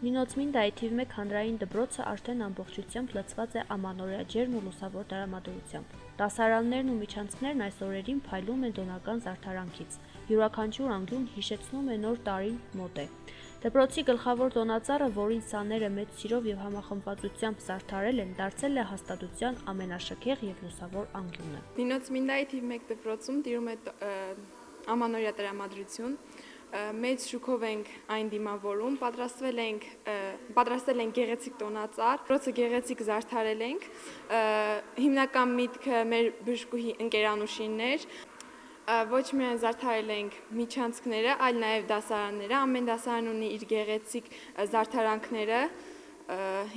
Նինոցմինդայի թիվ 1 հանրային դպրոցը արդեն ամբողջությամբ լցված է ամանորյա ջերմ ու լուսավոր տրամադրությամբ։ Դասարաններն ու միջանցքներն այս օրերին փայլում են տոնական զարդարանքից։ Յուրաքանչյուր անկյուն հիշեցնում է նոր տարին մոտ է։ Դպրոցի գլխավոր տոնածառը, որին սաները մեծ սիրով եւ համախմբվածությամբ զարդարել են, դարձել է հաստատության ամենաշքեղ եւ լուսավոր անկյունը։ Նինոցմինդայի թիվ 1 դպրոցում տիրում է ամանորյա տրամադրություն։ Մեծ շուկով ենք այն դիմավորում, պատրաստել ենք գեղեցիկ տոնածառ, դպրոցը գեղեցիկ զարդարել ենք, հիմնական միտքը մեր բժշկուհի ընկերանուշինն էր, ոչ միայն զարդարել ենք միջանցքները, այլ նաև դասարանները, ամեն դասարան ունի իր գեղեցիկ զարդարանքները,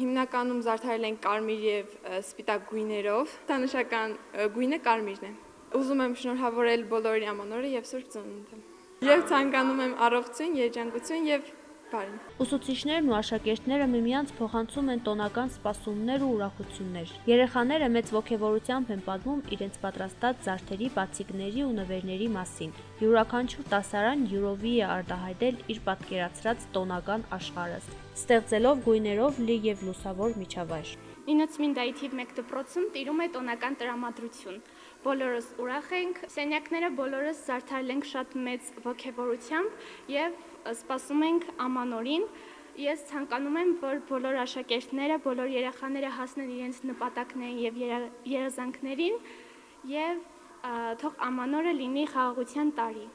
հիմնականում զարդարել ենք կարմիր եւ սպիտակ գույներով, տանշական գույնը կարմիրն է։ Ուզում եմ շնորհավորել բոլորի ամանորը եւ Սուրբ Ծնունդը։ Եվ ցանկանում եմ առողջություն, երջանկություն եւ բարի։ Ուսուցիչներն ու աշակերտները միմյանց փոխանցում են տոնական սպասումներ ու ուրախություններ։ Երեխաները մեծ ոգևորությամբ են պատմում իրենց պատրաստած զարդերի, բացիկների ու նվերների մասին։ Յուրաքանչյուր դասարան յուրովի է արտահայտել իր պատկերացրած տոնական աշխարհը, ստեղծելով գույներով լի եւ լուսավոր միջավայր։ Նինոցմինդայի թիվ 1 դպրոցում տիրում է տոնական տրամադրություն։ Բոլորս ուրախ ենք, սենյակները բոլորս զարդարել ենք շատ մեծ ոգևորությամբ եւ սպասում ենք ամանորին։ Ես ցանկանում եմ, որ բոլոր աշակերտները, բոլոր երեխաները հասնեն իրենց նպատակներին եւ երազանքներին եւ թող ամանորը լինի խաղաղության տարի։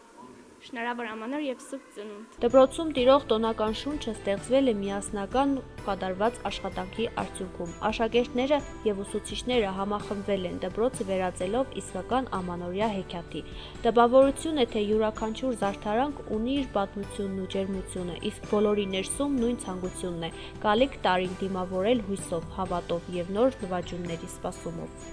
Շնորհավոր ամանոր եւ Սուրբ Ծնունդ։ Դպրոցում տիրող տոնական շունչը ստեղծվել է միասնական կատարված աշխատանքի արդյունքում։ Աշակերտները եւ ուսուցիչները համախմբվել են դպրոցը վերածելով իսկական ամանորյա հեքիաթի։ Տպավորություն է, թե յուրաքանչյուր զարդարանք ունի իր պատմությունն ու ջերմությունը, իսկ բոլորի ներսում նույն ցանկությունն է՝ գալիք տարին դիմավորել հույսով, հավատով եւ նոր նվաճումների սպասումով։